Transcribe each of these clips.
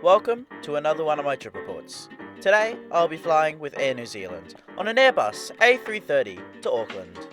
Welcome to another one of my trip reports. Today, I'll be flying with Air New Zealand on an Airbus A330 to Auckland.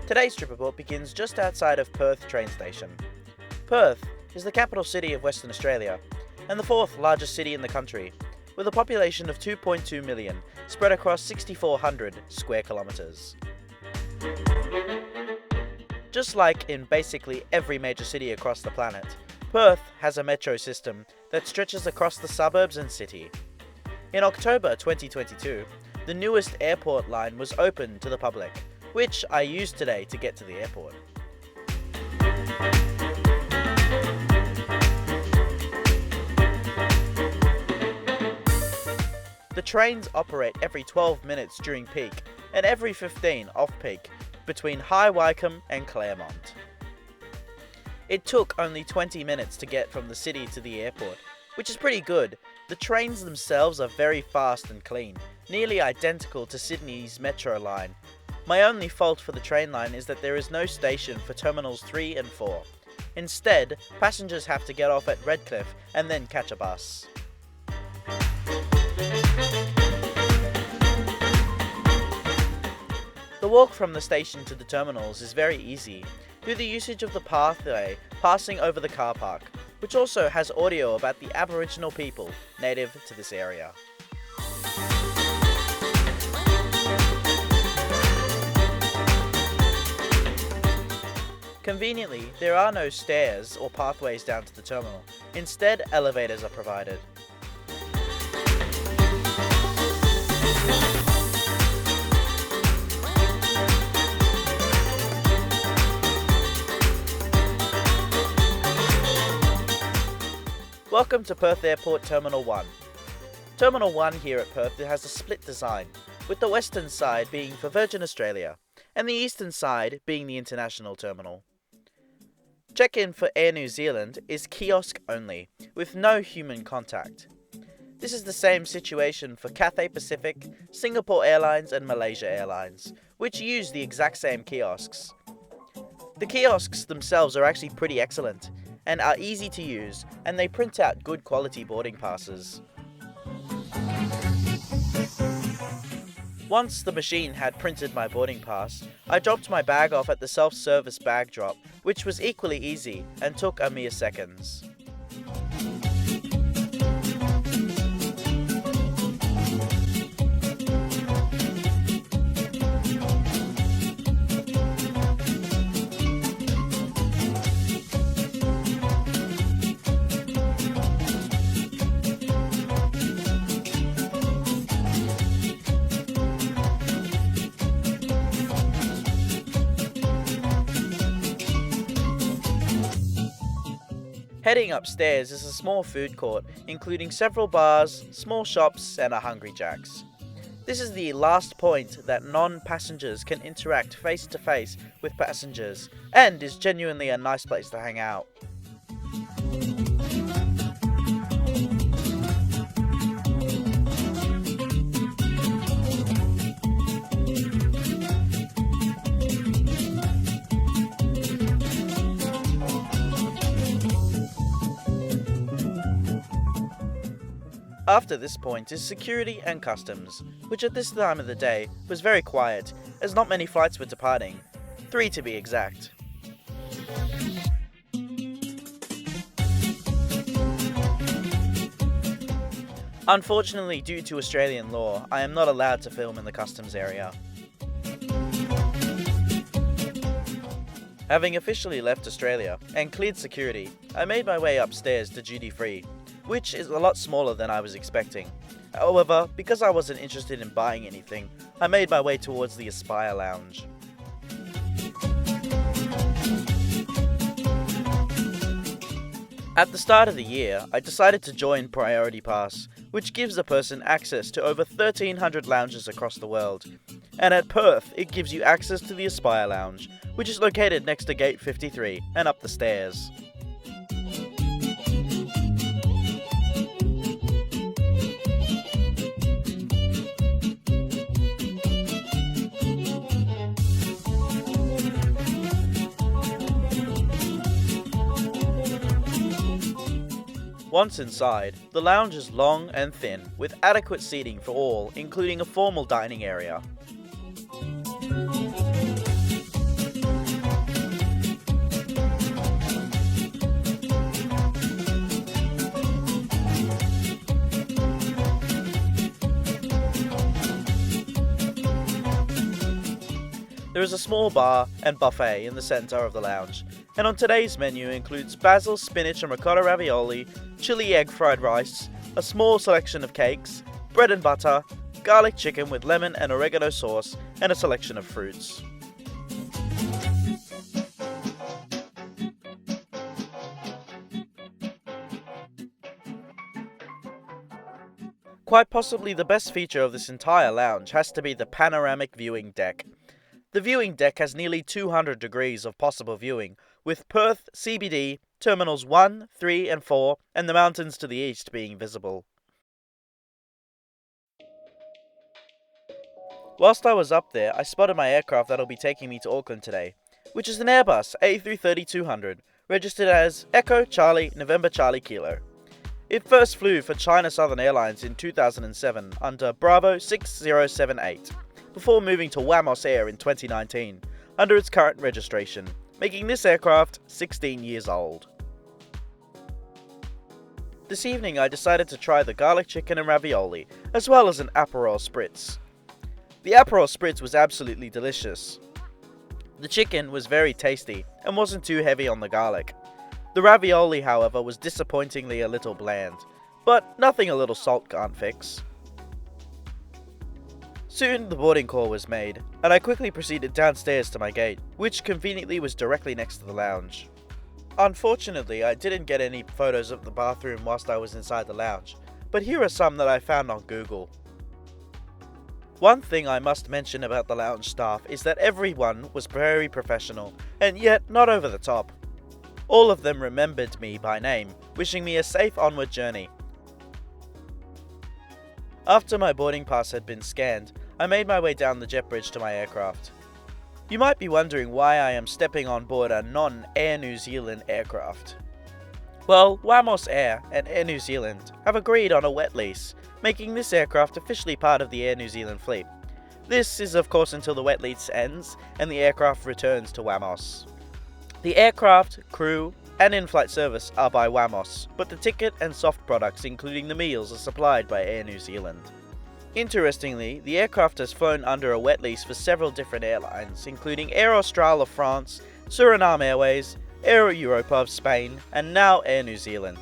Today's trip report begins just outside of Perth train station. Perth is the capital city of Western Australia and the fourth largest city in the country, with a population of 2.2 million spread across 6,400 square kilometres. Just like in basically every major city across the planet, Perth has a metro system that stretches across the suburbs and city. In October 2022, the newest airport line was opened to the public, which I used today to get to the airport. The trains operate every 12 minutes during peak and every 15 off-peak between High Wycombe and Claremont. It took only 20 minutes to get from the city to the airport, which is pretty good. The trains themselves are very fast and clean, nearly identical to Sydney's Metro line. My only fault for the train line is that there is no station for Terminals 3 and 4. Instead, passengers have to get off at Redcliffe and then catch a bus. The walk from the station to the terminals is very easy, through the usage of the pathway passing over the car park, which also has audio about the Aboriginal people native to this area. Conveniently, there are no stairs or pathways down to the terminal. Instead, elevators are provided. Welcome to Perth Airport Terminal 1. Terminal 1 here at Perth has a split design, with the western side being for Virgin Australia, and the eastern side being the international terminal. Check-in for Air New Zealand is kiosk only, with no human contact. This is the same situation for Cathay Pacific, Singapore Airlines and Malaysia Airlines, which use the exact same kiosks. The kiosks themselves are actually pretty excellent, and are easy to use, and they print out good quality boarding passes. Once the machine had printed my boarding pass, I dropped my bag off at the self-service bag drop, which was equally easy and took a mere seconds. Heading upstairs is a small food court, including several bars, small shops, and a Hungry Jack's. This is the last point that non-passengers can interact face-to-face with passengers, and is genuinely a nice place to hang out. After this point is security and customs, which at this time of the day was very quiet, as not many flights were departing, 3 to be exact. Unfortunately, due to Australian law, I am not allowed to film in the customs area. Having officially left Australia and cleared security, I made my way upstairs to duty free, which is a lot smaller than I was expecting. However, because I wasn't interested in buying anything, I made my way towards the Aspire Lounge. At the start of the year, I decided to join Priority Pass, which gives a person access to over 1,300 lounges across the world. And at Perth, it gives you access to the Aspire Lounge, which is located next to Gate 53 and up the stairs. Once inside, the lounge is long and thin, with adequate seating for all, including a formal dining area. There is a small bar and buffet in the centre of the lounge, and on today's menu includes basil, spinach and ricotta ravioli, chili egg fried rice, a small selection of cakes, bread and butter, garlic chicken with lemon and oregano sauce, and a selection of fruits. Quite possibly the best feature of this entire lounge has to be the panoramic viewing deck. The viewing deck has nearly 200 degrees of possible viewing, with Perth, CBD, Terminals 1, 3 and 4, and the mountains to the east being visible. Whilst I was up there, I spotted my aircraft that'll be taking me to Auckland today, which is an Airbus A330-200, registered as Echo Charlie November Charlie Kilo. It first flew for China Southern Airlines in 2007 under Bravo 6078. Before moving to Wamos Air in 2019, under its current registration, making this aircraft 16 years old. This evening I decided to try the garlic chicken and ravioli, as well as an Aperol Spritz. The Aperol Spritz was absolutely delicious. The chicken was very tasty, and wasn't too heavy on the garlic. The ravioli, however, was disappointingly a little bland, but nothing a little salt can't fix. Soon the boarding call was made, and I quickly proceeded downstairs to my gate, which conveniently was directly next to the lounge. Unfortunately, I didn't get any photos of the bathroom whilst I was inside the lounge, but here are some that I found on Google. One thing I must mention about the lounge staff is that everyone was very professional, and yet not over the top. All of them remembered me by name, wishing me a safe onward journey. After my boarding pass had been scanned, I made my way down the jet bridge to my aircraft. You might be wondering why I am stepping on board a non-Air New Zealand aircraft. Well, Wamos Air and Air New Zealand have agreed on a wet lease, making this aircraft officially part of the Air New Zealand fleet. This is of course until the wet lease ends and the aircraft returns to Wamos. The aircraft, crew, and in-flight service are by Wamos, but the ticket and soft products including the meals are supplied by Air New Zealand. Interestingly, the aircraft has flown under a wet lease for several different airlines, including Air Austral of France, Suriname Airways, Air Europa of Spain, and now Air New Zealand.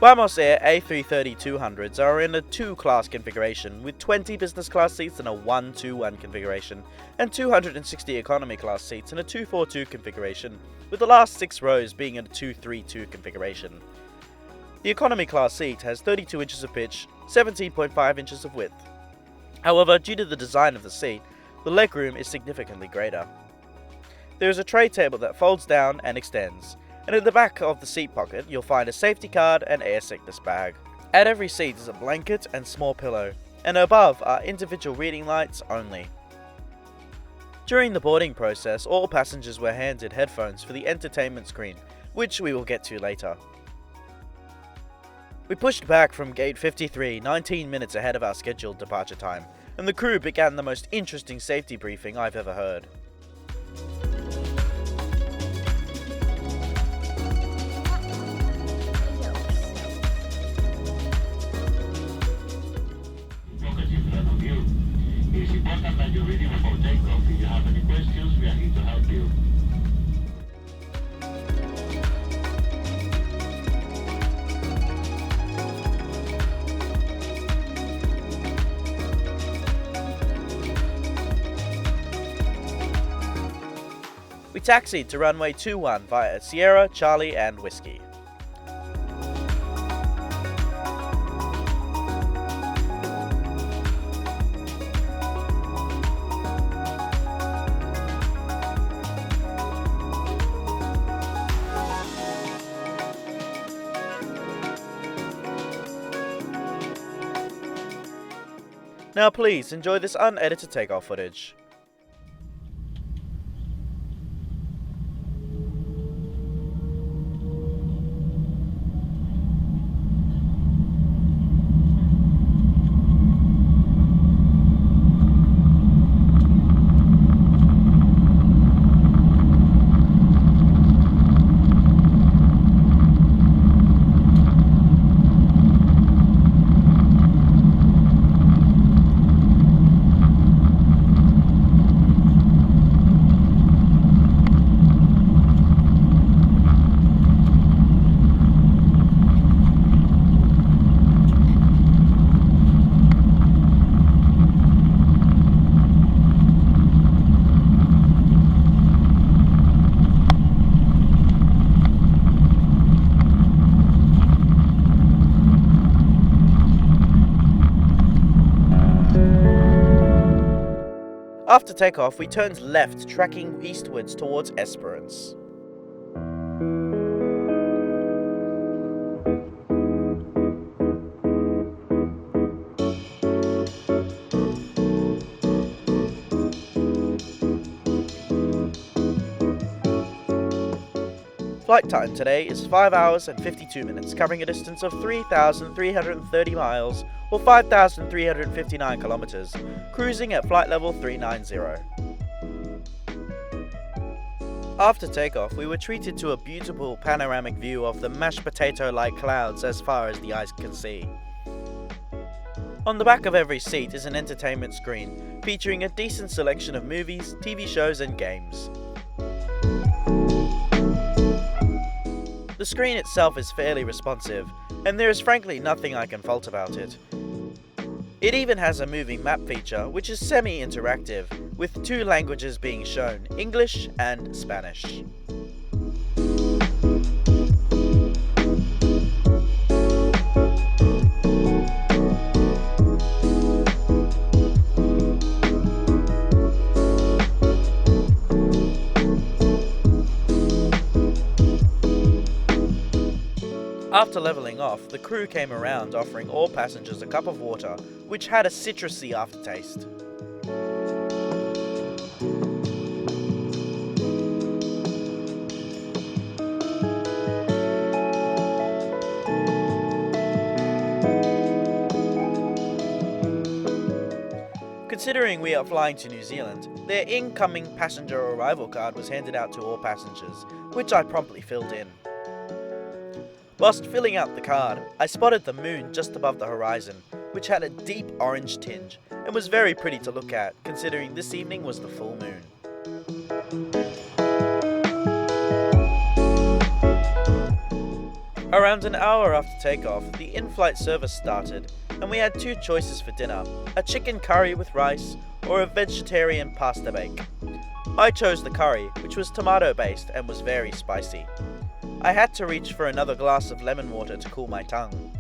Wamos Air A330-200s are in a 2-class configuration with 20 business class seats in a 1-2-1 configuration and 260 economy class seats in a 2-4-2 configuration, with the last 6 rows being in a 2-3-2 configuration. The economy class seat has 32 inches of pitch, 17.5 inches of width. However, due to the design of the seat, the legroom is significantly greater. There is a tray table that folds down and extends, and in the back of the seat pocket you'll find a safety card and air sickness bag. At every seat is a blanket and small pillow, and above are individual reading lights only. During the boarding process, all passengers were handed headphones for the entertainment screen, which we will get to later. We pushed back from gate 53 19 minutes ahead of our scheduled departure time, and the crew began the most interesting safety briefing I've ever heard. It's important that you're ready before takeoff. If you have any questions, we are here to help you. We taxied to runway 21 via Sierra, Charlie and Whiskey. Now please enjoy this unedited takeoff footage. After takeoff, we turned left, tracking eastwards towards Esperance. Flight time today is 5 hours and 52 minutes, covering a distance of 3,330 miles or 5,359 kilometers, cruising at flight level 390. After takeoff, we were treated to a beautiful panoramic view of the mashed potato-like clouds as far as the eyes can see. On the back of every seat is an entertainment screen, featuring a decent selection of movies, TV shows and games. The screen itself is fairly responsive, and there is frankly nothing I can fault about it. It even has a moving map feature, which is semi-interactive, with 2 languages being shown, English and Spanish. After levelling off, the crew came around offering all passengers a cup of water, which had a citrusy aftertaste. Considering we are flying to New Zealand, their incoming passenger arrival card was handed out to all passengers, which I promptly filled in. Whilst filling out the card, I spotted the moon just above the horizon, which had a deep orange tinge and was very pretty to look at, considering this evening was the full moon. Around an hour after takeoff, the in-flight service started, and we had 2 choices for dinner, a chicken curry with rice or a vegetarian pasta bake. I chose the curry, which was tomato-based and was very spicy. I had to reach for another glass of lemon water to cool my tongue.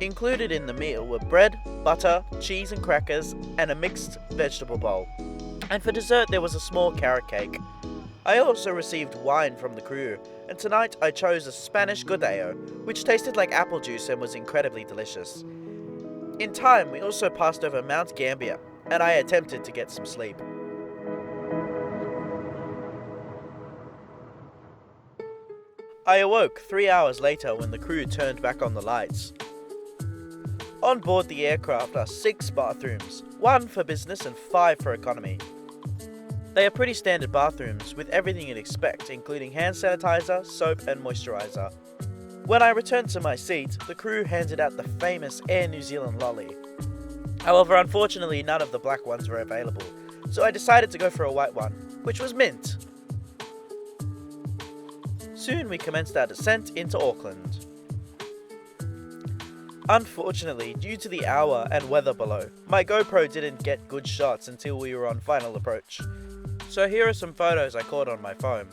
Included in the meal were bread, butter, cheese and crackers, and a mixed vegetable bowl. And for dessert there was a small carrot cake. I also received wine from the crew, and tonight I chose a Spanish Gordeo, which tasted like apple juice and was incredibly delicious. In time, we also passed over Mount Gambier, and I attempted to get some sleep. I awoke 3 hours later when the crew turned back on the lights. On board the aircraft are 6 bathrooms, 1 for business and 5 for economy. They are pretty standard bathrooms with everything you'd expect, including hand sanitizer, soap and moisturizer. When I returned to my seat, the crew handed out the famous Air New Zealand lolly. However, unfortunately none of the black ones were available, so I decided to go for a white one, which was mint. Soon we commenced our descent into Auckland. Unfortunately, due to the hour and weather below, my GoPro didn't get good shots until we were on final approach. So here are some photos I caught on my phone.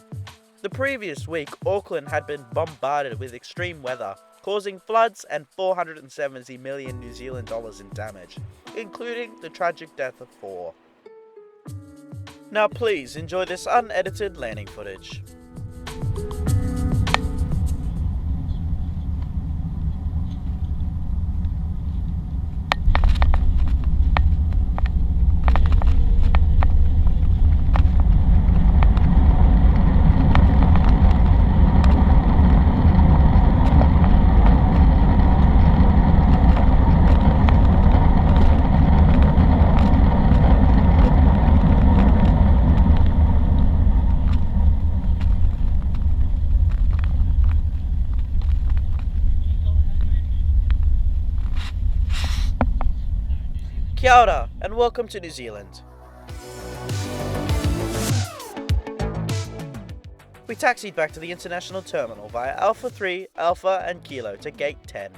The previous week, Auckland had been bombarded with extreme weather, causing floods and 470 million New Zealand dollars in damage, including the tragic death of 4. Now please enjoy this unedited landing footage. Kia ora, and welcome to New Zealand. We taxied back to the international terminal via Alpha 3, Alpha and Kilo to Gate 10.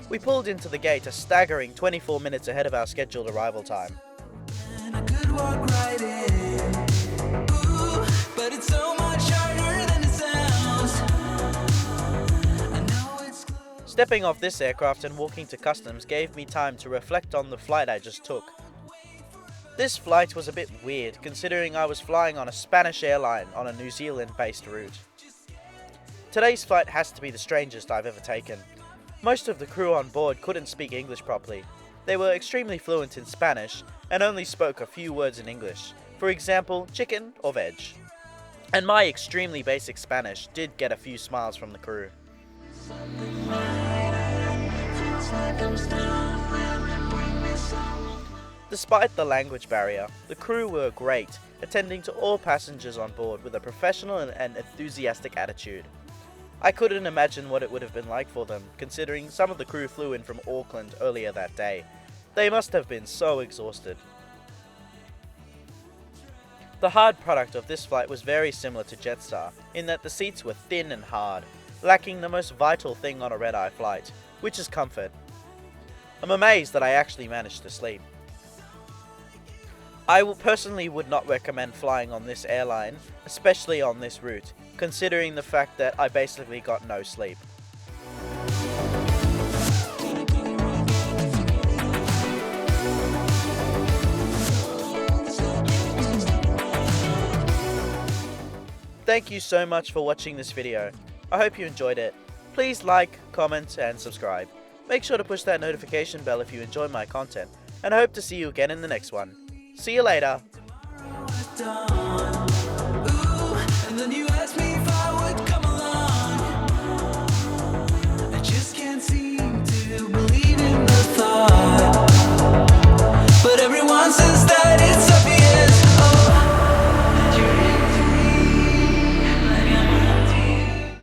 We pulled into the gate a staggering 24 minutes ahead of our scheduled arrival time. Stepping off this aircraft and walking to customs gave me time to reflect on the flight I just took. This flight was a bit weird considering I was flying on a Spanish airline on a New Zealand-based route. Today's flight has to be the strangest I've ever taken. Most of the crew on board couldn't speak English properly. They were extremely fluent in Spanish and only spoke a few words in English, for example, chicken or veg. And my extremely basic Spanish did get a few smiles from the crew. Despite the language barrier, the crew were great, attending to all passengers on board with a professional and enthusiastic attitude. I couldn't imagine what it would have been like for them, considering some of the crew flew in from Auckland earlier that day. They must have been so exhausted. The hard product of this flight was very similar to Jetstar, in that the seats were thin and hard, lacking the most vital thing on a red-eye flight, which is comfort. I'm amazed that I actually managed to sleep. I personally would not recommend flying on this airline, especially on this route, considering the fact that I basically got no sleep. Thank you so much for watching this video. I hope you enjoyed it. Please like, comment and subscribe. Make sure to push that notification bell if you enjoy my content, and I hope to see you again in the next one. See you later.